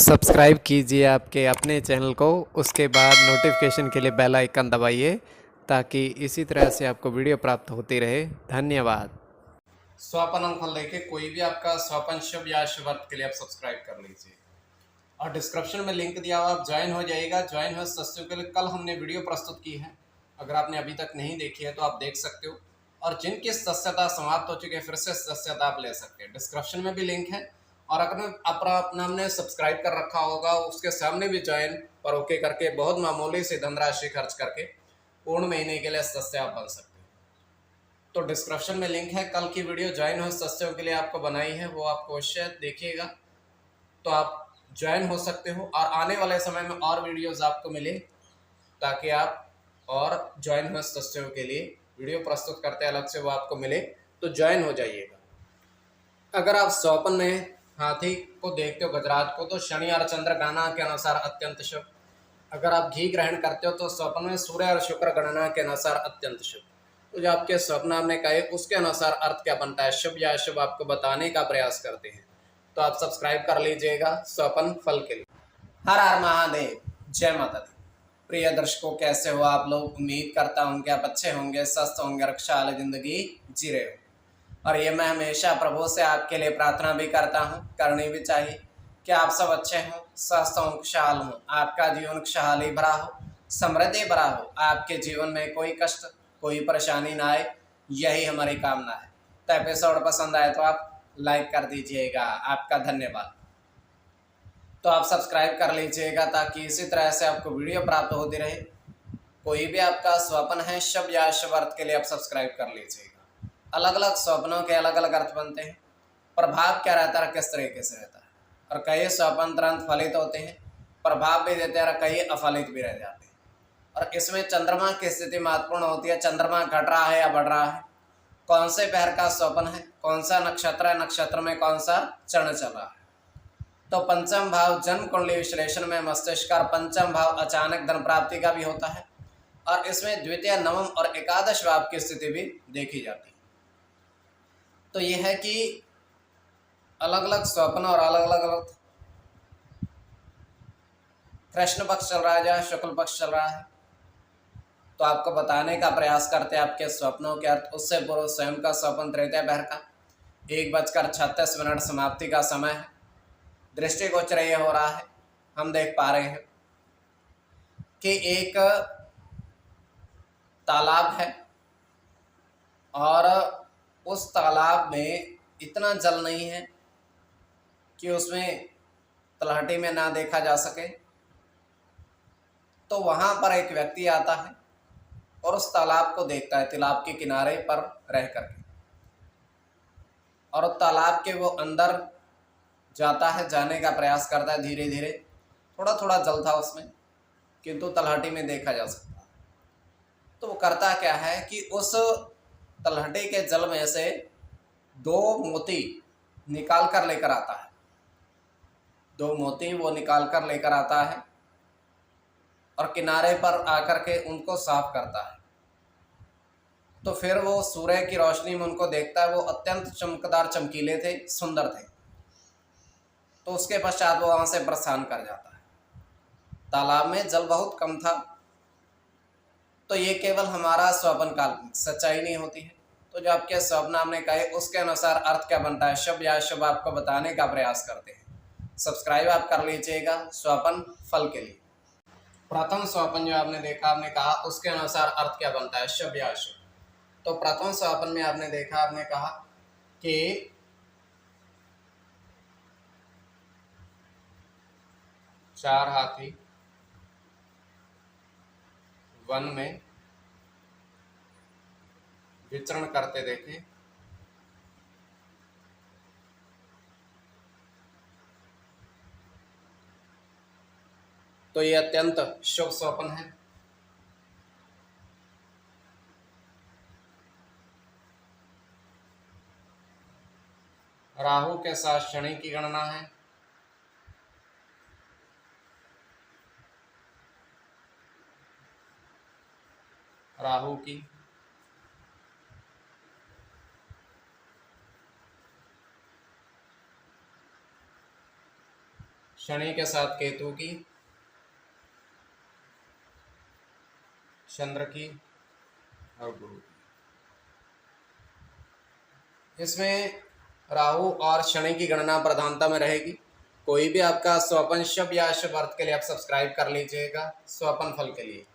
Subscribe कीजिए आपके अपने चैनल को, उसके बाद नोटिफिकेशन के लिए बेल आइकन दबाइए ताकि इसी तरह से आपको वीडियो प्राप्त होती रहे। धन्यवाद। स्वपन अंकफल देखिए, कोई भी आपका स्वपन शुभ या शुभ अर्थ के लिए आप सब्सक्राइब कर लीजिए और डिस्क्रिप्शन में लिंक दिया हुआ, आप ज्वाइन हो जाइएगा। ज्वाइन हो सदस्यों के लिए कल हमने वीडियो प्रस्तुत की है, अगर आपने अभी तक नहीं देखी है तो आप देख सकते हो। और जिनकी सदस्यता समाप्त हो चुकी है फिर से सदस्यता आप ले सकते हैं। डिस्क्रिप्शन में भी लिंक है और अगर अपना हमने सब्सक्राइब कर रखा होगा उसके सामने भी ज्वाइन पर ओके करके बहुत मामूली सी धनराशि खर्च करके पूर्ण महीने के लिए सदस्य आप बन सकते हैं। तो डिस्क्रिप्शन में लिंक है। कल की वीडियो ज्वाइन हो सदस्यों के लिए आपको बनाई है, वो आप अवश्य देखिएगा तो आप ज्वाइन हो सकते हो और आने वाले समय में और वीडियोस आपको मिले ताकि आप और ज्वाइन हो सदस्यों के लिए वीडियो प्रस्तुत करते अलग से वो आपको मिले तो ज्वाइन हो जाइएगा। अगर आप स्वपन में हाथी को देखते हो गजराज को तो शनि और चंद्र गणना के अनुसार अत्यंत शुभ। अगर आप घी ग्रहण करते हो तो स्वप्न में सूर्य और शुक्र गणना के अनुसार अत्यंत शुभ। तो जो आपके स्वप्न हमने कहे उसके अनुसार अर्थ क्या बनता है, शुभ या अशुभ, आपको बताने का प्रयास करते हैं। तो आप सब्सक्राइब कर लीजिएगा स्वपन फल के लिए। हर हर महादेव, जय माता दी। प्रिय दर्शकों, कैसे हो आप लोग? उम्मीद करता हूँ कि आप अच्छे होंगे, स्वस्थ होंगे, रक्षा वाली जिंदगी जी रहे हो। और ये मैं हमेशा प्रभु से आपके लिए प्रार्थना भी करता हूँ, करनी भी चाहिए कि आप सब अच्छे हों, स्वस्थ हों, खुशहाल हों, आपका जीवन खुशहाली भरा हो, समृद्धि भरा हो, आपके जीवन में कोई कष्ट कोई परेशानी ना आए, यही हमारी कामना है। तो एपिसोड पसंद आए तो आप लाइक कर दीजिएगा, आपका धन्यवाद। तो आप सब्सक्राइब कर लीजिएगा ताकि इसी तरह से आपको वीडियो प्राप्त होती रहे। कोई भी आपका स्वप्न है शुभ या अशुभ अर्थ के लिए आप सब्सक्राइब कर लीजिएगा। अलग अलग स्वप्नों के अलग अलग अर्थ बनते हैं, प्रभाव क्या रहता है, किस तरीके से रहता है। और कई स्वप्न तुरंत फलित होते हैं, प्रभाव भी देते हैं और कई अफलित भी रह जाते हैं। और इसमें चंद्रमा की स्थिति महत्वपूर्ण होती है। चंद्रमा घट रहा है या बढ़ रहा है, कौन से पहर का स्वप्न है, कौन सा नक्षत्र है, नक्षत्र में कौन सा चरण चल रहा है। तो पंचम भाव जन्म कुंडली विश्लेषण में मस्तिष्क और पंचम भाव अचानक धन प्राप्ति का भी होता है और इसमें द्वितीय, नवम और एकादश भाव की स्थिति भी देखी जाती है। तो यह है कि अलग अलग स्वप्न और अलग अलग कृष्ण पक्ष चल रहा है या शुक्ल पक्ष चल रहा है, तो आपको बताने का प्रयास करते हैं आपके स्वप्नों के अर्थ। उससे पूर्व स्वयं का स्वप्न तृतीय पहर का 1:36 समाप्ति का समय है। दृष्टिगोचर ये हो रहा है, हम देख पा रहे हैं कि एक तालाब है और उस तालाब में इतना जल नहीं है कि उसमें तलहटी में ना देखा जा सके। तो वहाँ पर एक व्यक्ति आता है और उस तालाब को देखता है, तालाब के किनारे पर रह करके, और तालाब के वो अंदर जाता है, जाने का प्रयास करता है। धीरे धीरे थोड़ा थोड़ा जल था उसमें, किंतु तलहटी में देखा जा सकता है। तो वो करता क्या है कि उस तलहटी के जल में से 2 मोती निकाल कर लेकर आता है। 2 मोती वो निकाल कर लेकर आता है और किनारे पर आकर के उनको साफ करता है। तो फिर वो सूर्य की रोशनी में उनको देखता है, वो अत्यंत चमकदार, चमकीले थे, सुंदर थे। तो उसके पश्चात वो वहां से प्रस्थान कर जाता है। तालाब में जल बहुत कम था। तो ये केवल हमारा स्वप्न काल्पनिक, सच्चाई नहीं होती है। तो जो आपके स्वप्न हमने कहे उसके अनुसार अर्थ क्या बनता है, शुभ या अशुभ, आपको बताने का प्रयास करते हैं। सब्सक्राइब आप कर लीजिएगा स्वपन फल के लिए। प्रथम स्वपन जो आपने देखा, आपने कहा उसके अनुसार अर्थ क्या बनता है, शुभ या अशुभ। तो प्रथम स्वपन में आपने देखा, आपने कहा कि 4 हाथी वन में विचरण करते देखे। तो ये अत्यंत शुभ स्वप्न है। राहु के साथ शनि की गणना है। राहु की शनि के साथ केतु की, चंद्र की और गुरु की। इसमें राहु और शनि की गणना प्रधानता में रहेगी। कोई भी आपका स्वपन शुभ या अशुभ अर्थ के लिए आप सब्सक्राइब कर लीजिएगा। स्वपन फल के लिए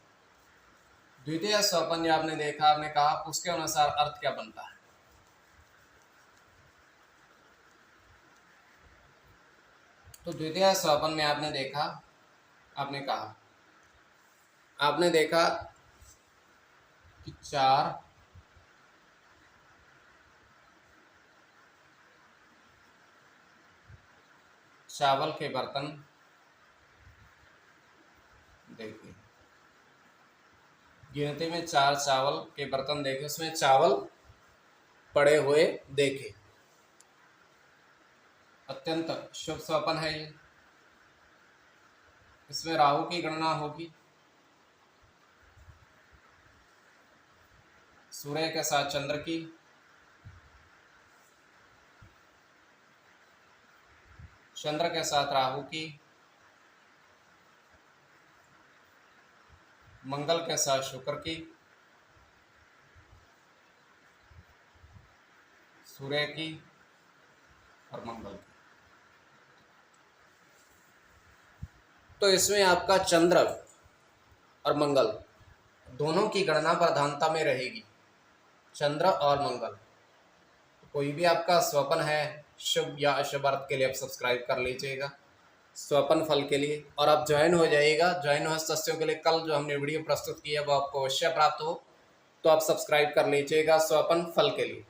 द्वितीय स्वपन जो आपने देखा, आपने कहा उसके अनुसार अर्थ क्या बनता है। तो द्वितीय स्वपन में आपने देखा, आपने कहा, आपने देखा कि 4 चावल के बर्तन देखे, गिनती में 4 चावल के बर्तन देखे, उसमें चावल पड़े हुए देखे। अत्यंत शुभ स्वपन है ये। इसमें राहु की गणना होगी, सूर्य के साथ चंद्र की, चंद्र के साथ राहु की, मंगल के साथ शुक्र की, सूर्य की और मंगल की। तो इसमें आपका चंद्र और मंगल दोनों की गणना प्रधानता में रहेगी। चंद्र और मंगल, कोई भी आपका स्वपन है शुभ या अशुभ अर्थ के लिए आप सब्सक्राइब कर लीजिएगा स्वपन फल के लिए, और आप ज्वाइन हो जाइएगा। ज्वाइन हो सदस्यों के लिए कल जो हमने वीडियो प्रस्तुत की है वो आपको अवश्य प्राप्त हो, तो आप सब्सक्राइब कर लीजिएगा स्वपन फल के लिए।